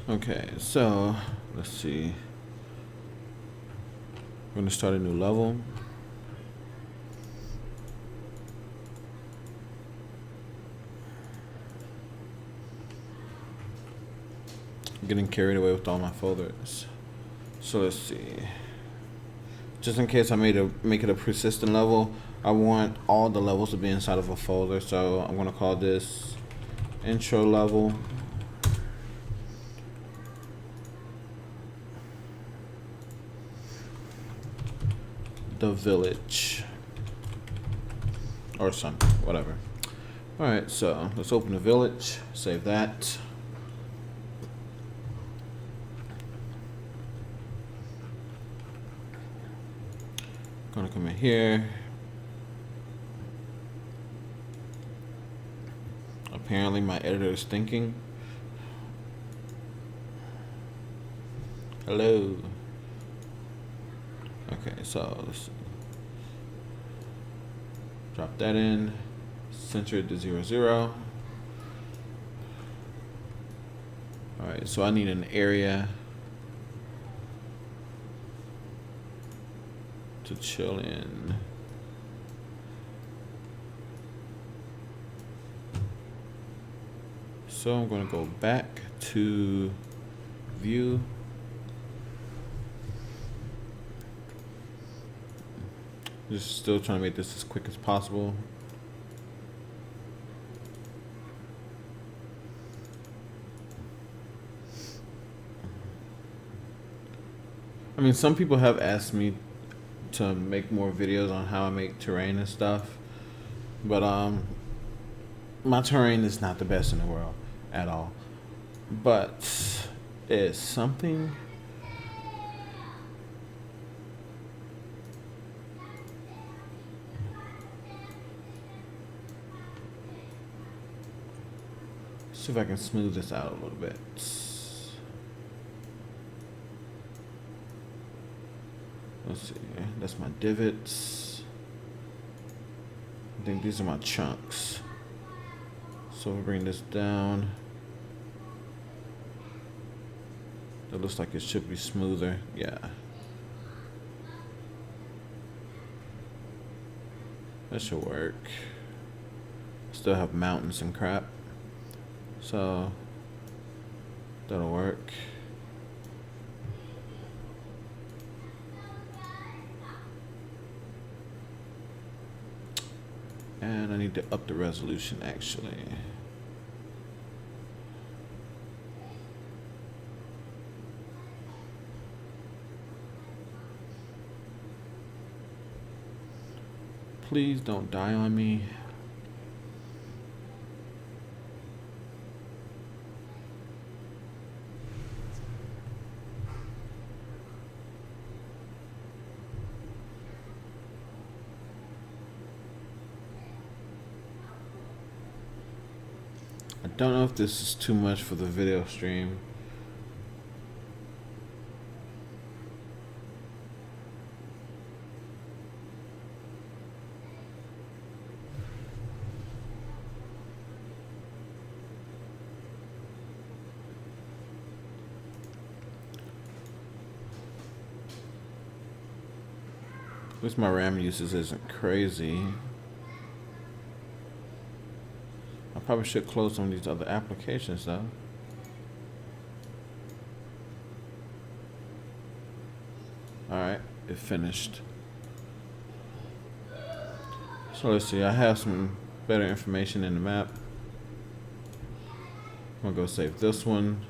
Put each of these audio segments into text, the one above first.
Okay, so let's see. We're gonna start a new level. I'm getting carried away with all my folders. So let's see. Just in case I make it a persistent level, I want all the levels to be inside of a folder. So I'm gonna call this intro level. The village. Or something, whatever. Alright, so let's open the village, save that. Gonna come in here. Apparently my editor is thinking. Hello. Okay, so let's drop that in. Center it to 0, 0. Alright, so I need an area to chill in. So I'm going to go back to view. Just still trying to make this as quick as possible. I mean, some people have asked me to make more videos on how I make terrain and stuff, but my terrain is not the best in the world at all, but it's something. See if I can smooth this out a little bit. Let's see, that's my divots. I think these are my chunks. So we bring this down. That looks like it should be smoother. Yeah. That should work. Still have mountains and crap. So that'll work. And I need to up the resolution actually. Please don't die on me. I don't know if this is too much for the video stream. At least my RAM usage isn't crazy. I probably should close some of these other applications though. Alright, it finished. So let's see, I have some better information in the map. I'm gonna go save this one.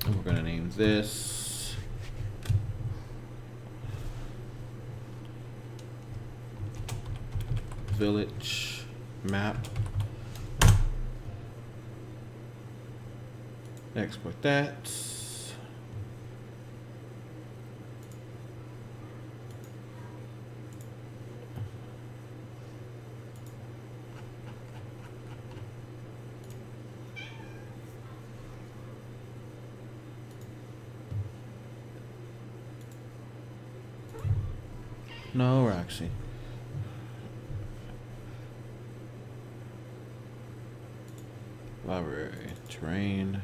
And we're gonna name this village map. Export that. No, Roxy. Library. Terrain.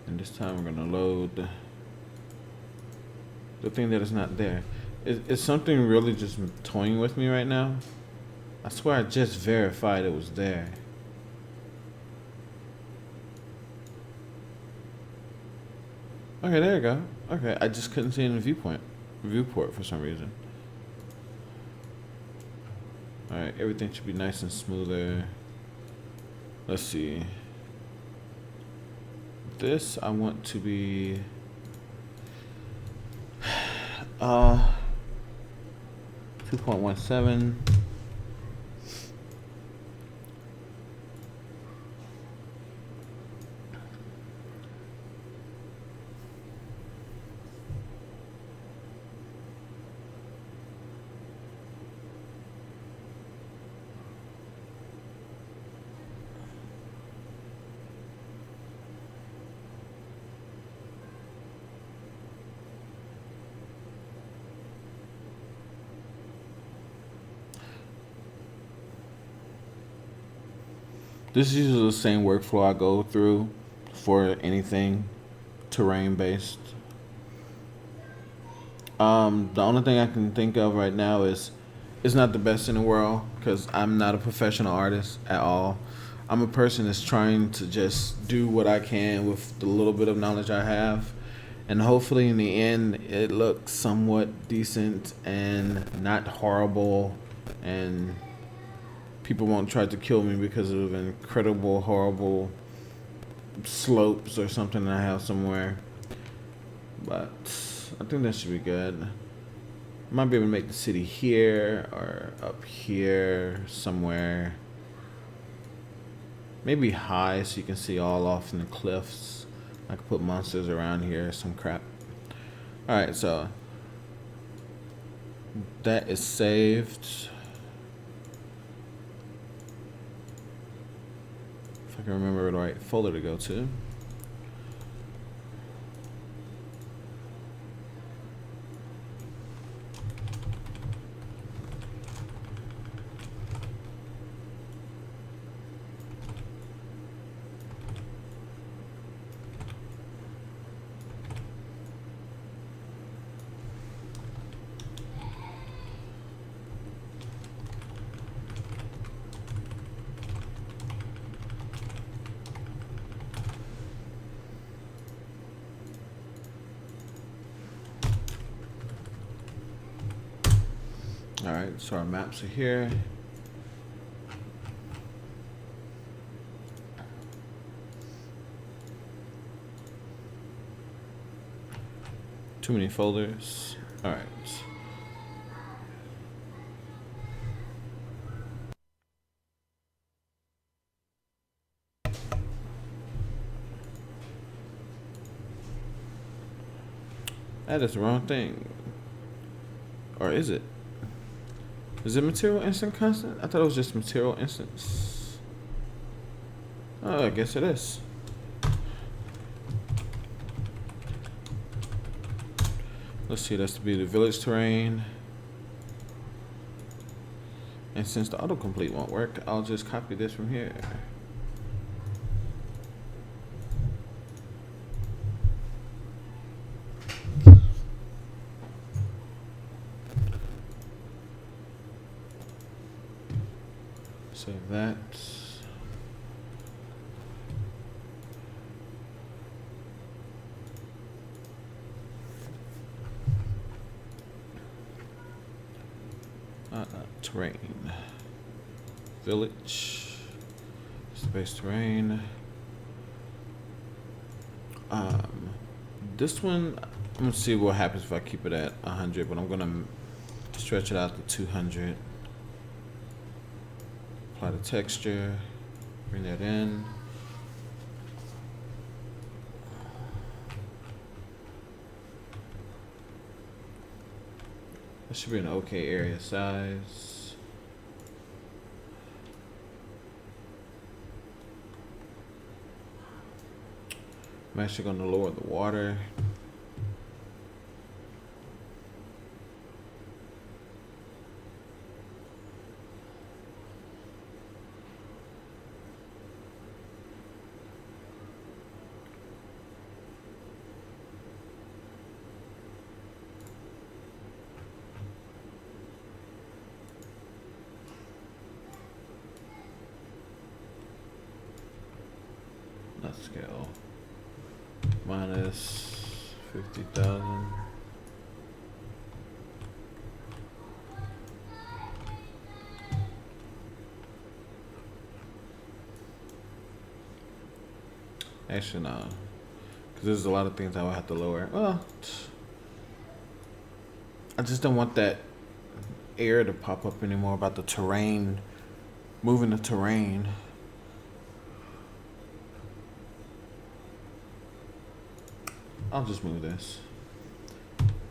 And this time we're gonna load the thing that is not there. Is something really just toying with me right now? I swear I just verified it was there. Okay, there you go. Okay, I just couldn't see it in the viewport for some reason. Alright, everything should be nice and smoother. Let's see. This I want to be 2.17. This is usually the same workflow I go through for anything terrain based. The only thing I can think of right now is it's not the best in the world because I'm not a professional artist at all. I'm a person that's trying to just do what I can with the little bit of knowledge I have, and hopefully in the end it looks somewhat decent and not horrible, and people won't try to kill me because of incredible, horrible slopes or something I have somewhere. But I think that should be good. I might be able to make the city here or up here somewhere. Maybe high so you can see all off in the cliffs. I could put monsters around here, some crap. Alright, so that is saved. If I can remember the right folder to go to. Alright, so our maps are here. Too many folders. Alright. That is the wrong thing. Or is it? Is it material instant constant? I thought it was just material instance. Oh, I guess it is. Let's see, that's to be the village terrain. And since the autocomplete won't work, I'll just copy this from here. Save that. Terrain. Village. Space terrain. This one, I'm gonna see what happens if I keep it at 100, but I'm gonna stretch it out to 200. Apply the texture, bring that in. That should be an okay area size. I'm actually going to lower the water. Let's scale. Minus 50,000. Actually, no. Because there's a lot of things I would have to lower. Well, I just don't want that error to pop up anymore about the terrain, moving the terrain. I'll just move this.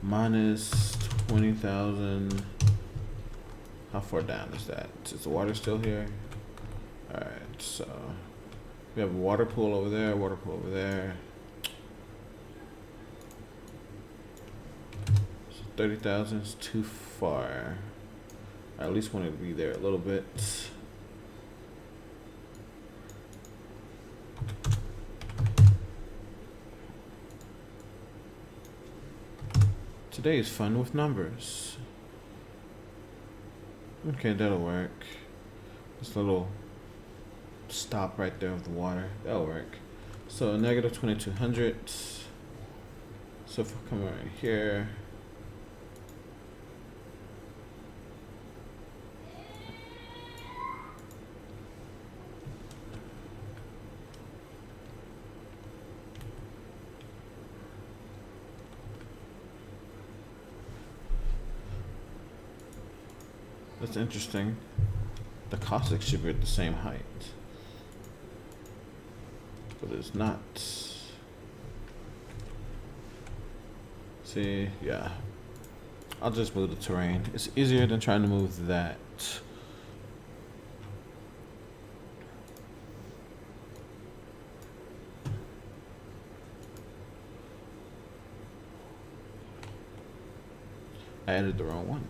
Minus 20,000. How far down is that? Is the water still here? Alright, so we have a water pool over there, water pool over there. So 30,000 is too far. I at least want it to be there a little bit. Today is fun with numbers. Okay, that'll work. This little stop right there of the water, that'll work. So negative 2200. So if we come right here, that's interesting. The caustic should be at the same height, but it's not. See, yeah. I'll just move the terrain. It's easier than trying to move that. I added the wrong one.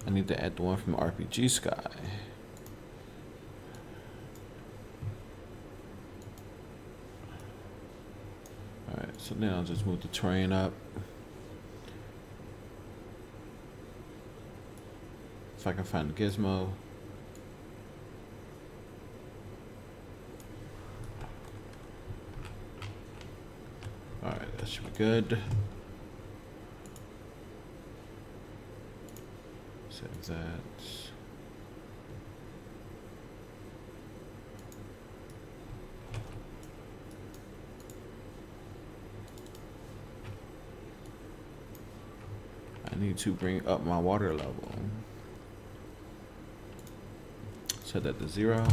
I need to add the one from RPG Sky. Alright, so then I'll just move the terrain up. If I can find the gizmo. Alright, that should be good. Save that. I need to bring up my water level. Set that to 0.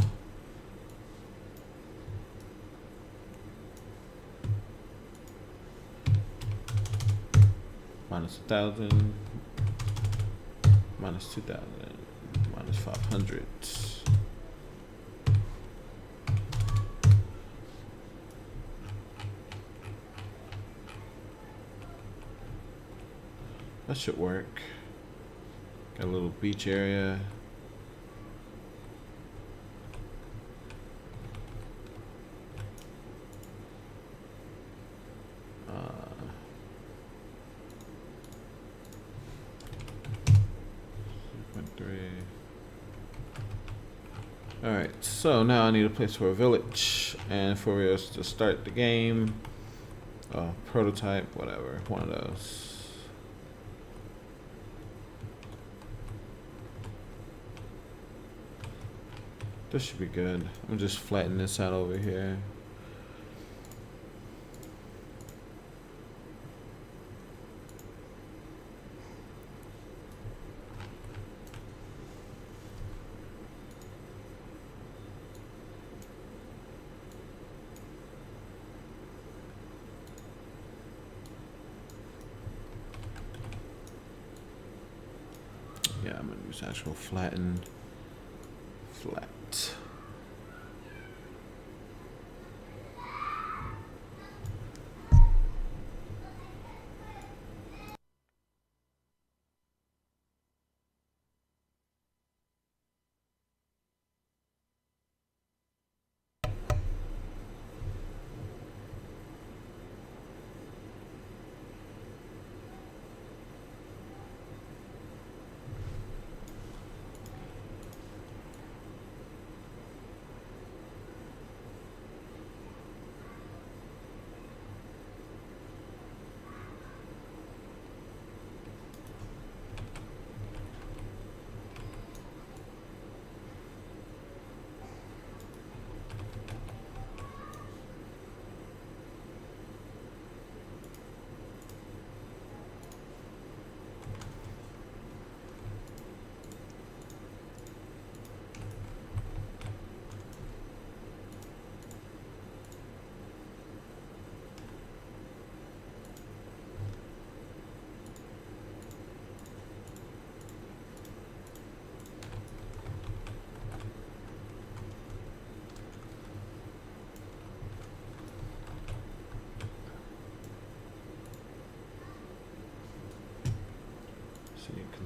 Minus 1,000. Minus 2,000. Minus 500. That should work. Got a little beach area. Alright, so now I need a place for a village and for us to start the game. Prototype, whatever, one of those. This should be good. I'm just flatten this out over here. Yeah, I'm gonna use actual flatten. Flat.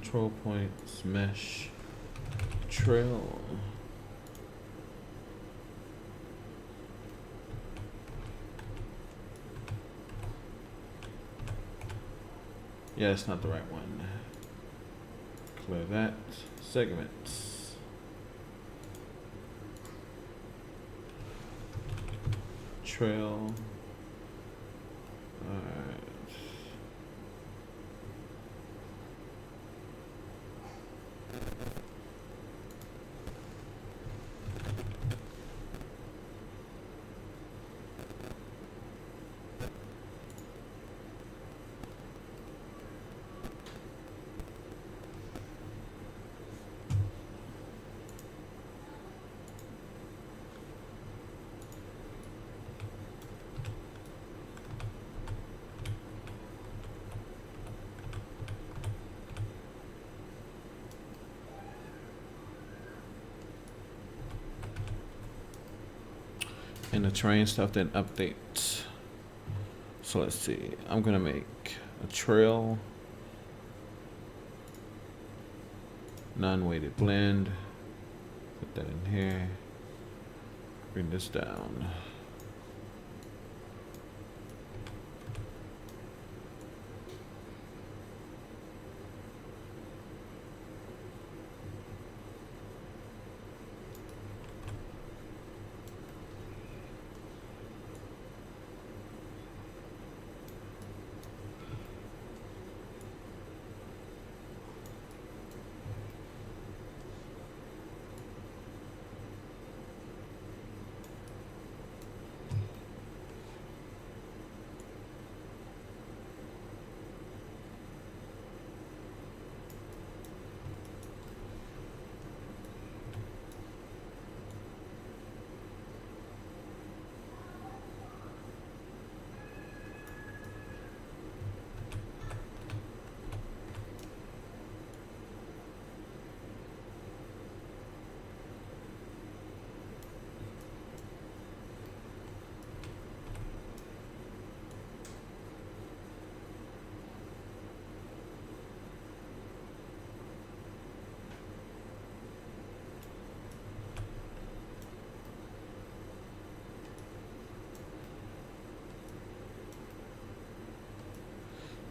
control points, mesh, trail. Yeah, it's not the right one. Clear that. Segments. Trail. Alright. And the terrain stuff then updates. So let's see. I'm gonna make a trail, non-weighted blend. Put that in here. Bring this down.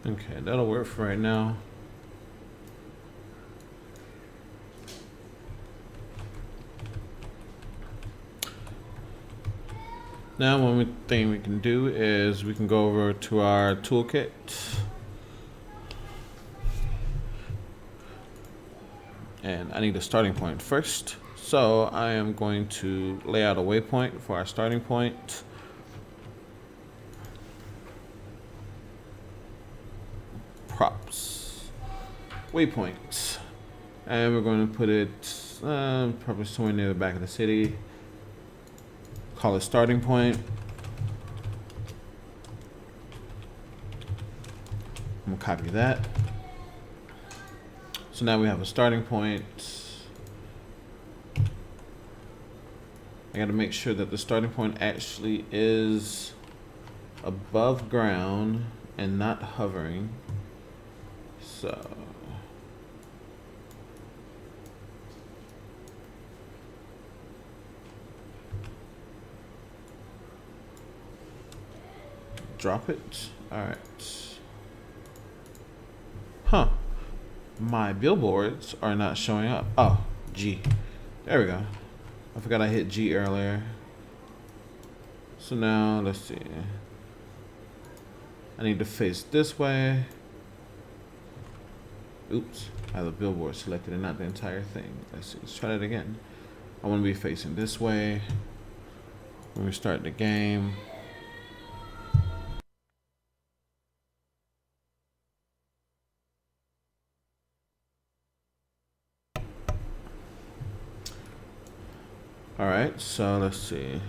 Okay, that'll work for right now. Now one thing we can do is we can go over to our toolkit. And I need a starting point first. So I am going to lay out a waypoint for our starting point. Props, waypoints, and we're going to put it probably somewhere near the back of the city. Call it starting point. I'm gonna copy that. So now we have a starting point. I got to make sure that the starting point actually is above ground and not hovering. So drop it. All right. Huh. My billboards are not showing up. Oh, G. There we go. I forgot I hit G earlier. So now let's see. I need to face this way. Oops, I have the billboard selected and not the entire thing. Let's see, let's try that again. I want to be facing this way when we start the game. All right, so let's see.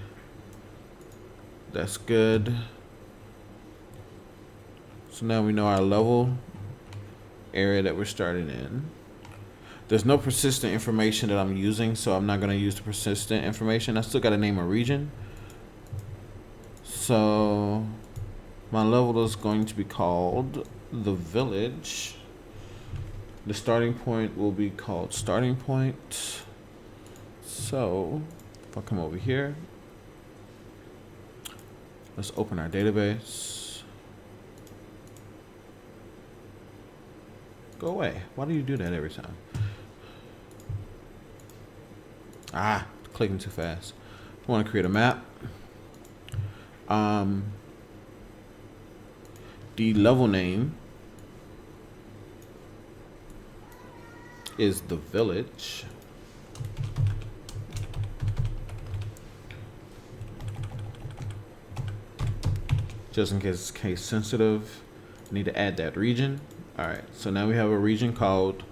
That's good. So now we know our level area that we're starting in. There's no persistent information that I'm using, so I'm not going to use the persistent information. I still got to name a region. So my level is going to be called the village. The starting point will be called starting point. So if I come over here, let's open our database. Go away. Why do you do that every time? Ah, clicking too fast. I want to create a map. The level name is the village. Just in case it's case sensitive, I need to add that region. All right, so now we have a region called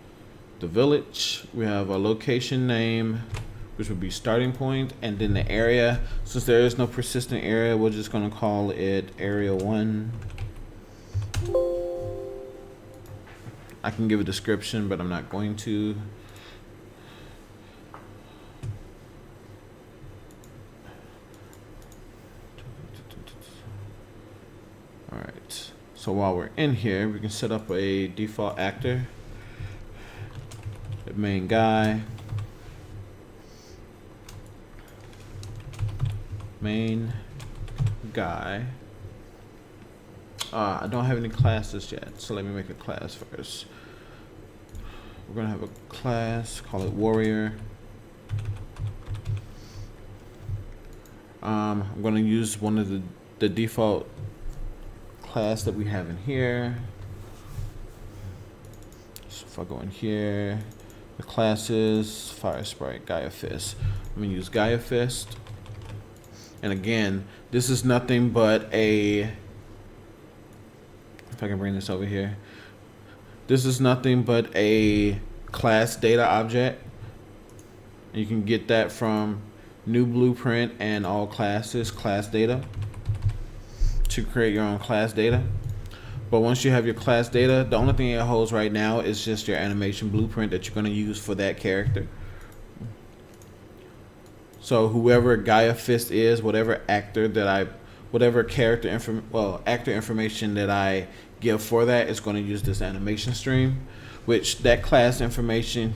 the village. We have a location name, which would be starting point, and then the area. Since there is no persistent area, we're just gonna call it area 1. I can give a description, but I'm not going to. All right, so while we're in here, we can set up a default actor, the main guy, I don't have any classes yet, so let me make a class first. We're gonna have a class, call it warrior. I'm gonna use one of the default class that we have in here. So if I go in here, the class is Fire Sprite, Gaia Fist. I'm gonna use Gaia Fist. And again, this is nothing but a, if I can bring this over here, this is nothing but a class data object. You can get that from new blueprint and all classes, class data, to create your own class data. But once you have your class data, the only thing it holds right now is just your animation blueprint that you're going to use for that character. So whoever Gaia Fist is, whatever actor character information that I give for that is going to use this animation stream, which that class animation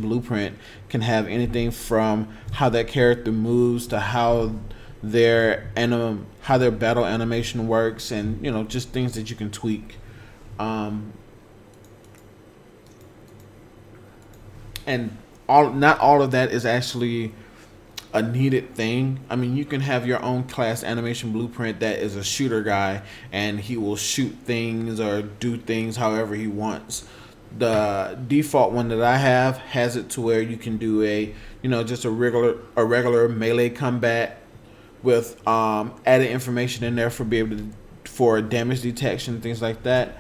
blueprint can have anything from how that character moves to how their battle animation works, and just things that you can tweak. And not all of that is actually a needed thing. I mean, you can have your own class animation blueprint that is a shooter guy, and he will shoot things or do things however he wants. The default one that I have has it to where you can do just a regular melee combat with added information in there for damage detection, things like that.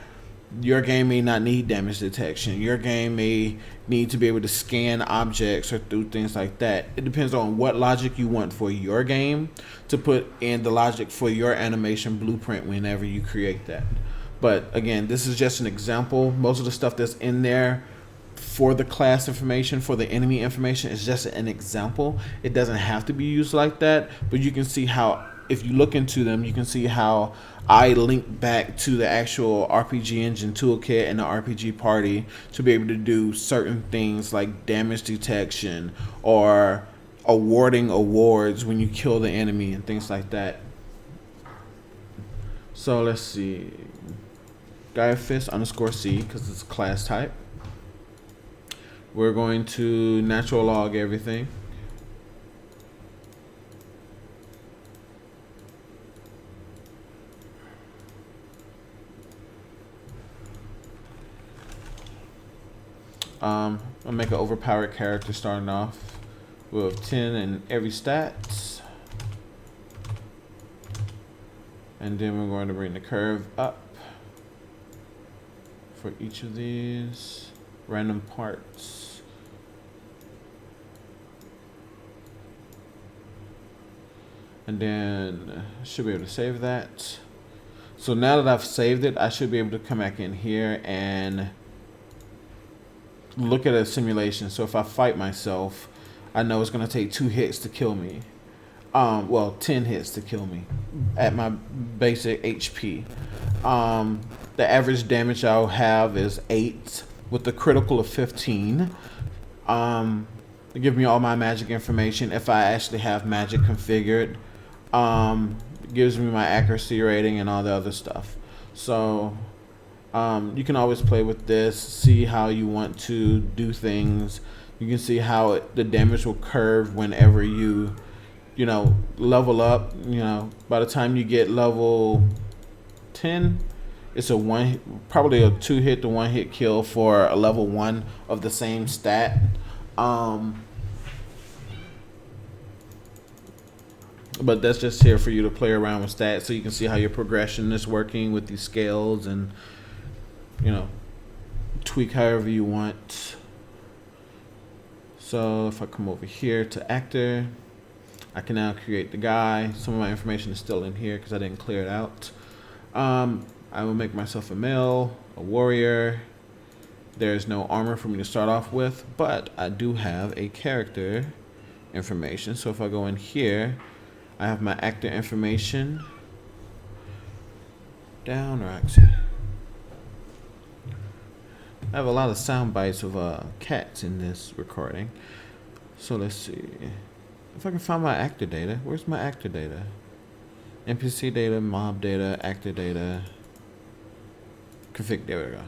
Your game may not need damage detection. Your game may need to be able to scan objects or do things like that. It depends on what logic you want for your game to put in the logic for your animation blueprint whenever you create that. But again, this is just an example. Most of the stuff that's in there for the class information, for the enemy information, is just an example. It doesn't have to be used like that, but you can see how, if you look into them, you can see how I link back to the actual RPG Engine toolkit and the RPG party to be able to do certain things like damage detection or awarding awards when you kill the enemy and things like that. So let's see. Gaia Fist _C, because it's a class type. We're going to natural log everything. I'll make an overpowered character starting off with 10 in every stats. And then we're going to bring the curve up for each of these random parts. And then I should be able to save that. So now that I've saved it, I should be able to come back in here and look at a simulation. So if I fight myself, I know it's going to take 2 hits to kill me. 10 hits to kill me at my basic HP. The average damage I'll have is 8 with the critical of 15. They give me all my magic information if I actually have magic configured. It gives me my accuracy rating and all the other stuff. So you can always play with this, see how you want to do things. You can see how the damage will curve whenever you level up. By the time you get level 10, it's probably a 2-hit to 1-hit kill for a level 1 of the same stat. But that's just here for you to play around with stats so you can see how your progression is working with these scales and tweak however you want. So if I come over here to actor, I can now create the guy. Some of my information is still in here because I didn't clear it out. I will make myself a male, a warrior. There's no armor for me to start off with, but I do have a character information. So if I go in here, I have my actor information down, or actually, I have a lot of sound bites of cats in this recording. So let's see if I can find my actor data. Where's my actor data? NPC data, mob data, actor data, config. There we go.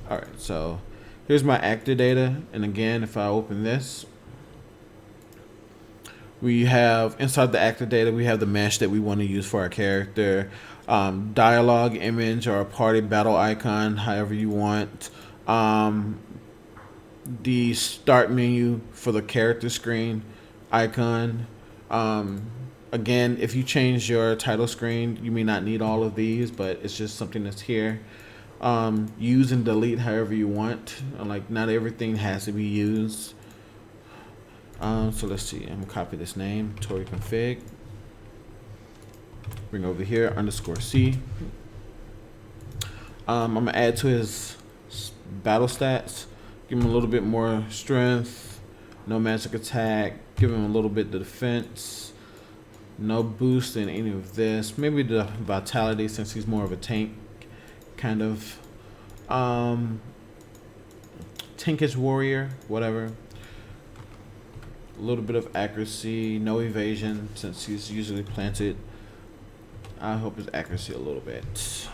All right, so here's my actor data, and again, if I open this, we have inside the actor data, we have the mesh that we want to use for our character, dialogue image or a party battle icon, however you want. The start menu for the character screen icon. Again, if you change your title screen, you may not need all of these, but it's just something that's here. Use and delete however you want. Like, not everything has to be used. So let's see. I'm gonna copy this name, Tory config. Bring over here _C. I'm gonna add to his battle stats. Give him a little bit more strength. No magic attack. Give him a little bit of defense. No boost in any of this. Maybe the vitality since he's more of a tank kind of tankish warrior, whatever. A little bit of accuracy, no evasion since he's usually planted. I hope his accuracy a little bit.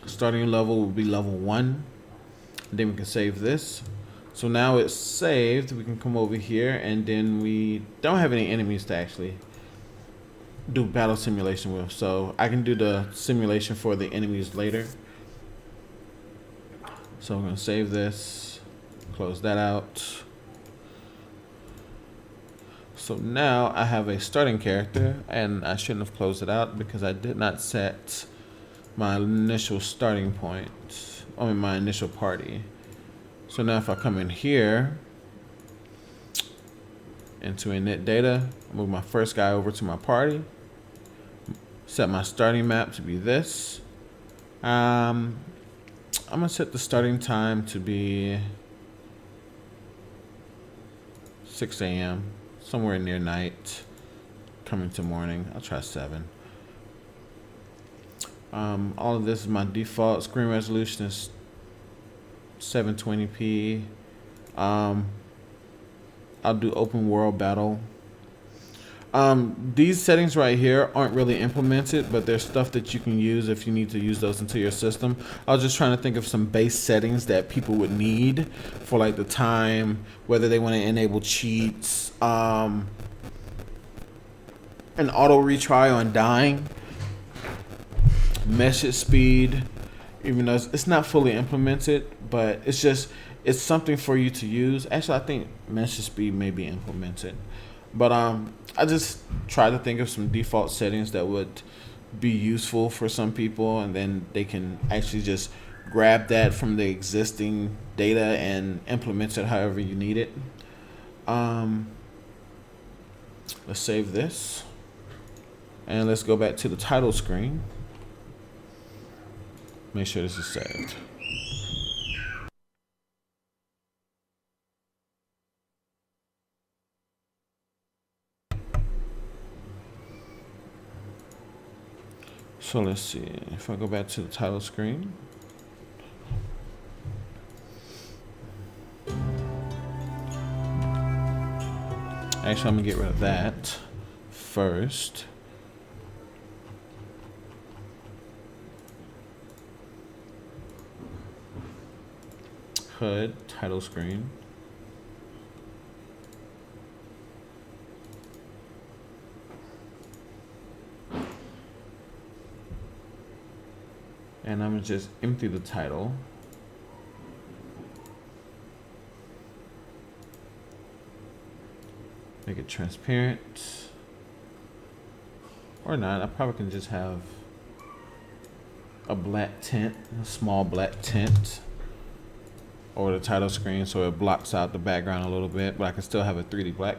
Starting level will be level 1. Then we can save this. So now it's saved. We can come over here, and then we don't have any enemies to actually do battle simulation with. So I can do the simulation for the enemies later. So I'm going to save this. Close that out. So now I have a starting character, and I shouldn't have closed it out because I did not set my initial starting point. I mean my initial party. So now if I come in here into init data, move my first guy over to my party, set my starting map to be this. I'm gonna set the starting time to be 6 a.m. somewhere near night, coming to morning. I'll try 7. All of this is my default. Screen resolution is 720p. I'll do open world battle. These settings right here aren't really implemented, but there's stuff that you can use if you need to use those into your system. I was just trying to think of some base settings that people would need for like the time, whether they want to enable cheats, an auto retry on dying, message speed, even though it's not fully implemented, but it's something for you to use. Actually, I think message speed may be implemented, but I just try to think of some default settings that would be useful for some people, and then they can actually just grab that from the existing data and implement it however you need it. Let's save this, and let's go back to the title screen. Make sure this is saved. So let's see, if I go back to the title screen. Actually, I'm gonna get rid of that first. HUD, title screen. And I'm gonna just empty the title. Make it transparent. Or not, I probably can just have a black tint, a small black tint over the title screen so it blocks out the background a little bit, but I can still have a 3D black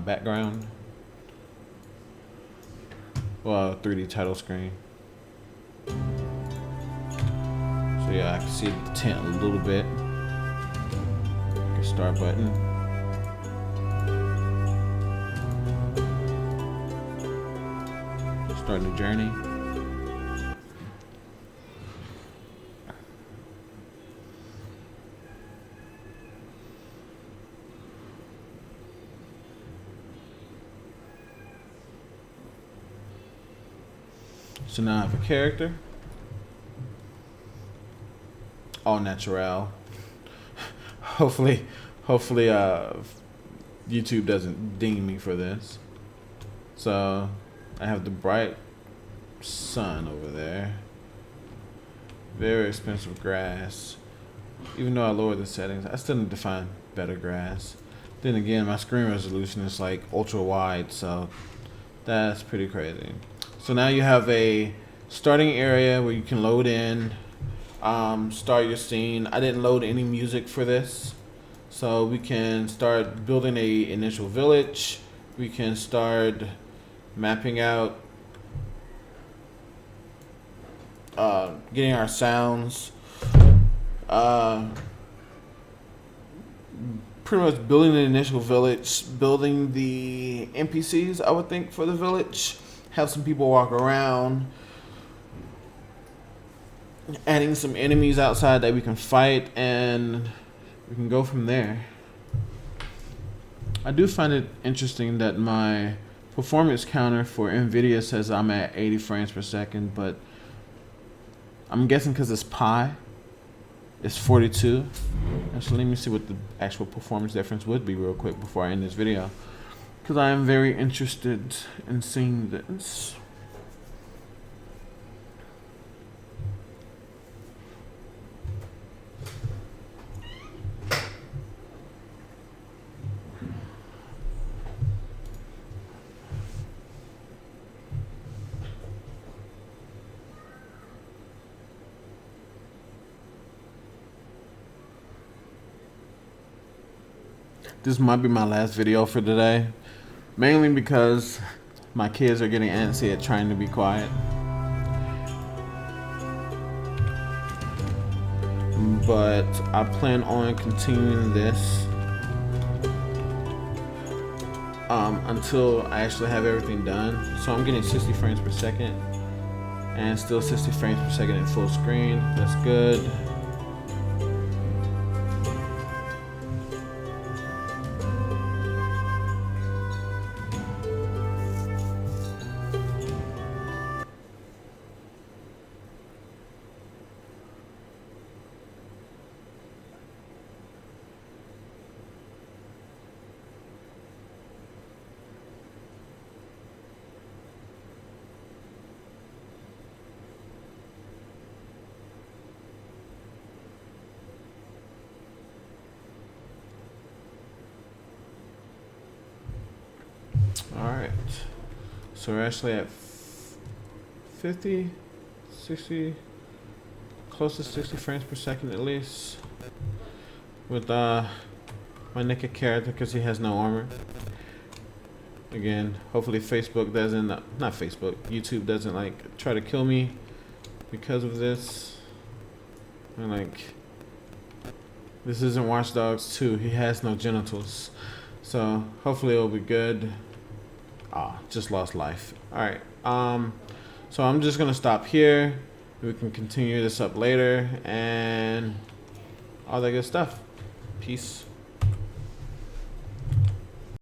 background. Well, 3D title screen. So yeah, I can see the tint a little bit. Start button. Start new journey. So now I have a character. All natural. Hopefully YouTube doesn't ding me for this. So I have the bright sun over there. Very expensive grass. Even though I lowered the settings, I still need to find better grass. Then again, my screen resolution is like ultra wide, so that's pretty crazy. So now you have a starting area where you can load in, start your scene. I didn't load any music for this, so we can start building a initial village. We can start mapping out, getting our sounds, pretty much building the initial village, building the NPCs, I would think, for the village. Have some people walk around, adding some enemies outside that we can fight, and we can go from there. I do find it interesting that my performance counter for NVIDIA says I'm at 80 frames per second, but I'm guessing because it's Pi, it's 42. So let me see what the actual performance difference would be real quick before I end this video, because I am very interested in seeing this. This might be my last video for today, mainly because my kids are getting antsy at trying to be quiet. But I plan on continuing this until I actually have everything done. So I'm getting 60 frames per second and still 60 frames per second in full screen. That's good. Alright, so we're actually at 50, 60, close to 60 frames per second at least, with my naked character because he has no armor. Again, hopefully Facebook doesn't, not Facebook, YouTube doesn't like try to kill me because of this. And like, this isn't Watch Dogs 2, he has no genitals. So hopefully it'll be good. Just lost life. Alright, So I'm just gonna stop here. We can continue this up later and all that good stuff. Peace.